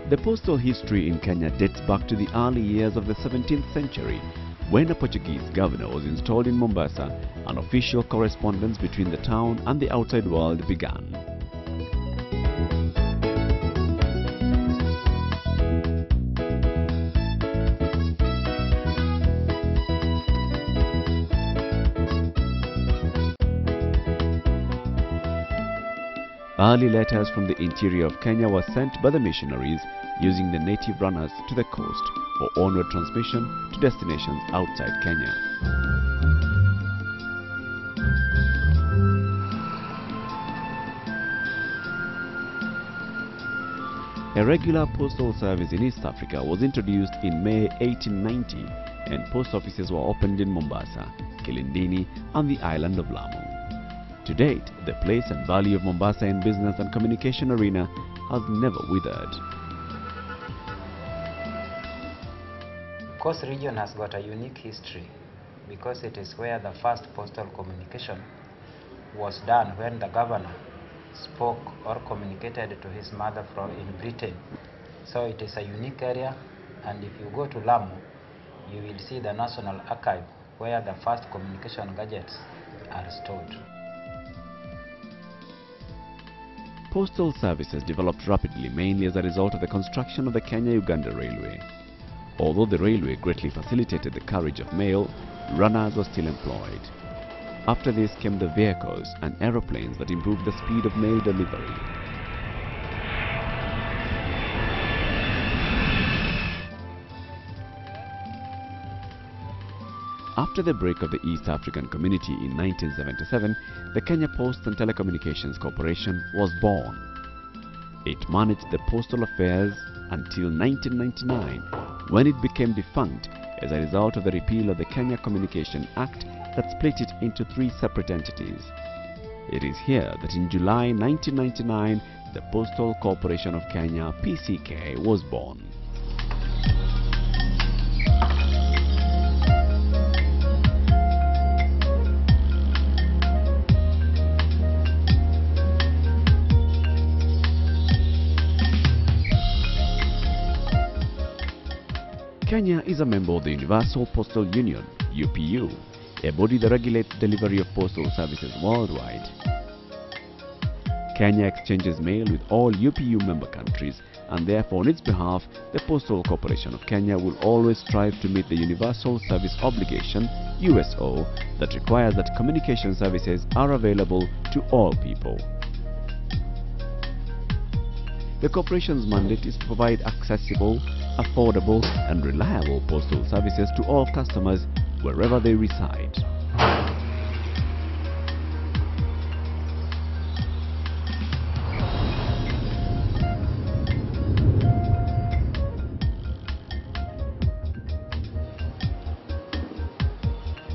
The postal history in Kenya dates back to the early years of the 17th century, when a Portuguese governor was installed in Mombasa. An official correspondence between the town and the outside world began. Early letters from the interior of Kenya were sent by the missionaries using the native runners to the coast for onward transmission to destinations outside Kenya. A regular postal service in East Africa was introduced in May 1890, and post offices were opened in Mombasa, Kilindini and the island of Lamu. To date, the place and value of Mombasa in business and communication arena has never withered. Coast region has got a unique history because it is where the first postal communication was done when the governor spoke or communicated to his mother in Britain. So it is a unique area, and if you go to Lamu, you will see the National Archive where the first communication gadgets are stored. Postal services developed rapidly, mainly as a result of the construction of the Kenya-Uganda Railway. Although the railway greatly facilitated the carriage of mail, runners were still employed. After this came the vehicles and aeroplanes that improved the speed of mail delivery. After the break of the East African Community in 1977, the Kenya Post and Telecommunications Corporation was born. It managed the postal affairs until 1999, when it became defunct as a result of the repeal of the Kenya Communication Act that split it into 3 separate entities. It is here that in July 1999, the Postal Corporation of Kenya, PCK, was born. Kenya is a member of the Universal Postal Union, UPU, a body that regulates delivery of postal services worldwide. Kenya exchanges mail with all UPU member countries, and therefore on its behalf, the Postal Corporation of Kenya will always strive to meet the Universal Service Obligation, USO, that requires that communication services are available to all people. The corporation's mandate is to provide accessible, affordable and reliable postal services to all customers wherever they reside.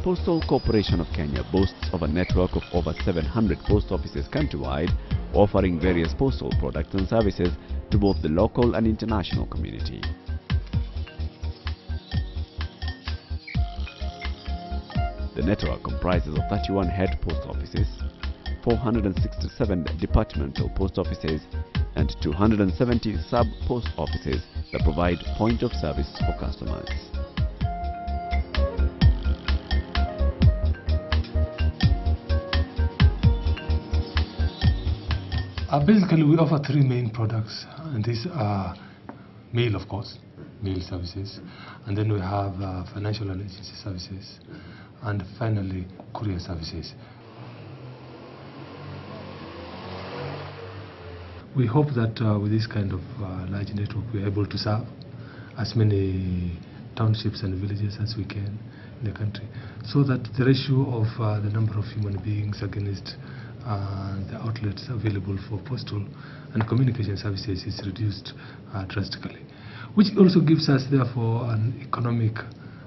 Postal Corporation of Kenya boasts of a network of over 700 post offices countrywide, offering various postal products and services to both the local and international community. The network comprises of 31 head post offices, 467 departmental post offices and 270 sub-post offices that provide point of service for customers. Basically, we offer 3 main products, and these are mail, of course, mail services, and then we have financial and agency services, and finally courier services. We hope that with this kind of large network we are able to serve as many townships and villages as we can in the country, so that the ratio of the number of human beings against the outlets available for postal and communication services is reduced drastically, which also gives us therefore an economic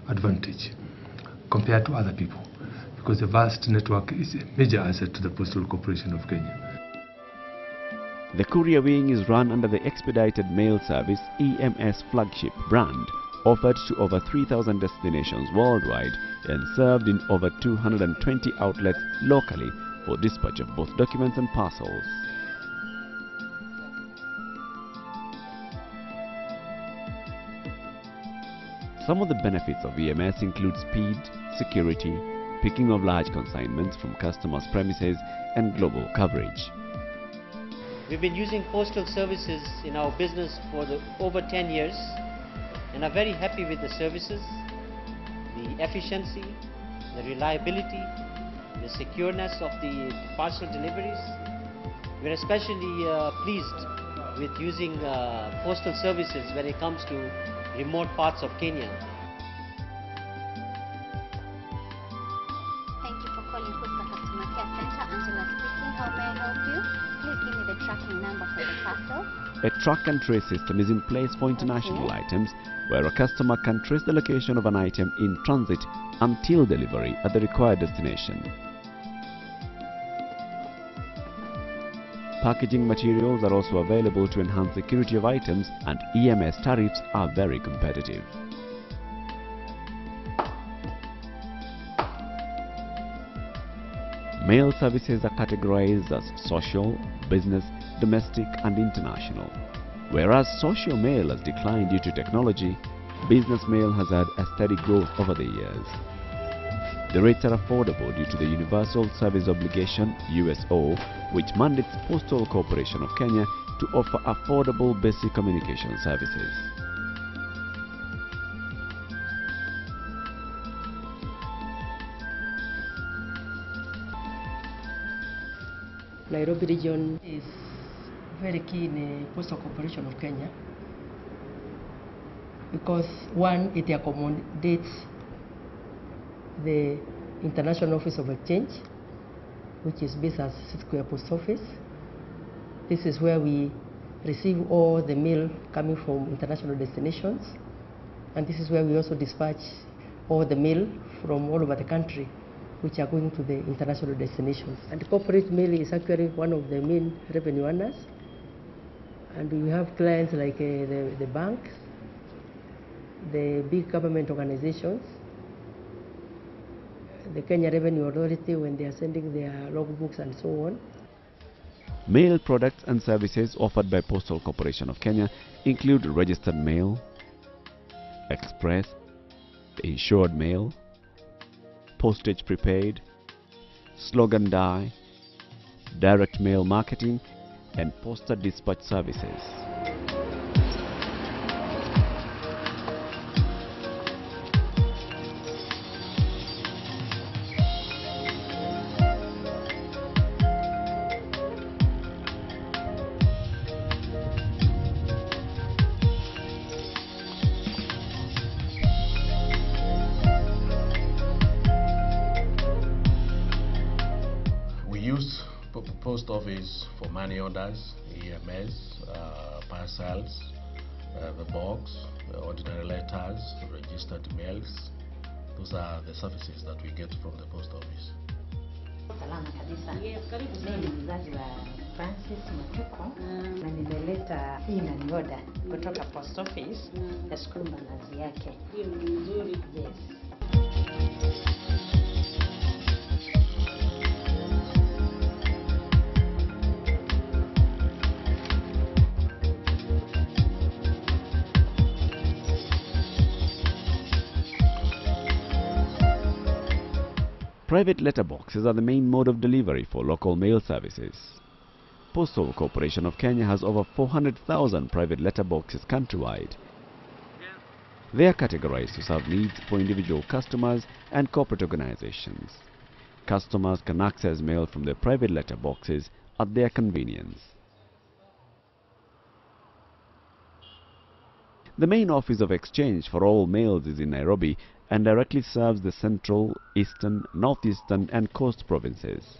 advantage compared to other people, because the vast network is a major asset to the Postal Corporation of Kenya. The courier wing is run under the Expedited Mail Service EMS flagship brand, offered to over 3,000 destinations worldwide and served in over 220 outlets locally for dispatch of both documents and parcels. Some of the benefits of EMS include speed, security, picking of large consignments from customers' premises, and global coverage. We've been using postal services in our business for over 10 years and are very happy with the services, the efficiency, the reliability, the secureness of the parcel deliveries. We're especially pleased with using postal services when it comes to remote parts of Kenya. Thank you for calling Posta Customer Care Center. Angela speaking. How may I help you? Please give me the tracking number for the parcel. A track and trace system is in place for international items, where a customer can trace the location of an item in transit until delivery at the required destination. Packaging materials are also available to enhance security of items, and EMS tariffs are very competitive. Mail services are categorized as social, business, domestic and international. Whereas social mail has declined due to technology, business mail has had a steady growth over the years. The rates are affordable due to the Universal Service Obligation (USO), which mandates Postal Corporation of Kenya to offer affordable basic communication services. Nairobi region is very key in the Postal Corporation of Kenya because one, it accommodates the International Office of Exchange, which is based at Square Post Office. This is where we receive all the mail coming from international destinations, and this is where we also dispatch all the mail from all over the country which are going to the international destinations. And corporate mail is actually one of the main revenue earners, and we have clients like the banks, the big government organizations, the Kenya Revenue Authority when they are sending their logbooks and so on. Mail products and services offered by Postal Corporation of Kenya include registered mail, express, insured mail, postage prepaid, slogan die, direct mail marketing, and Posta dispatch services. Post office for money orders, EMS, parcels, the box, the ordinary letters, registered mails. Those are the services that we get from the post office. Salama kabisa. Mimi ni mzazi wa Francis Matuko na nimeleta hii money order kutoka post office. Nashukuru malazi yake. Hiyo ni nzuri. Yes. Private letterboxes are the main mode of delivery for local mail services. Postal Corporation of Kenya has over 400,000 private letterboxes countrywide. They are categorized to serve needs for individual customers and corporate organizations. Customers can access mail from their private letterboxes at their convenience. The main office of exchange for all mails is in Nairobi and directly serves the central, eastern, northeastern and coast provinces.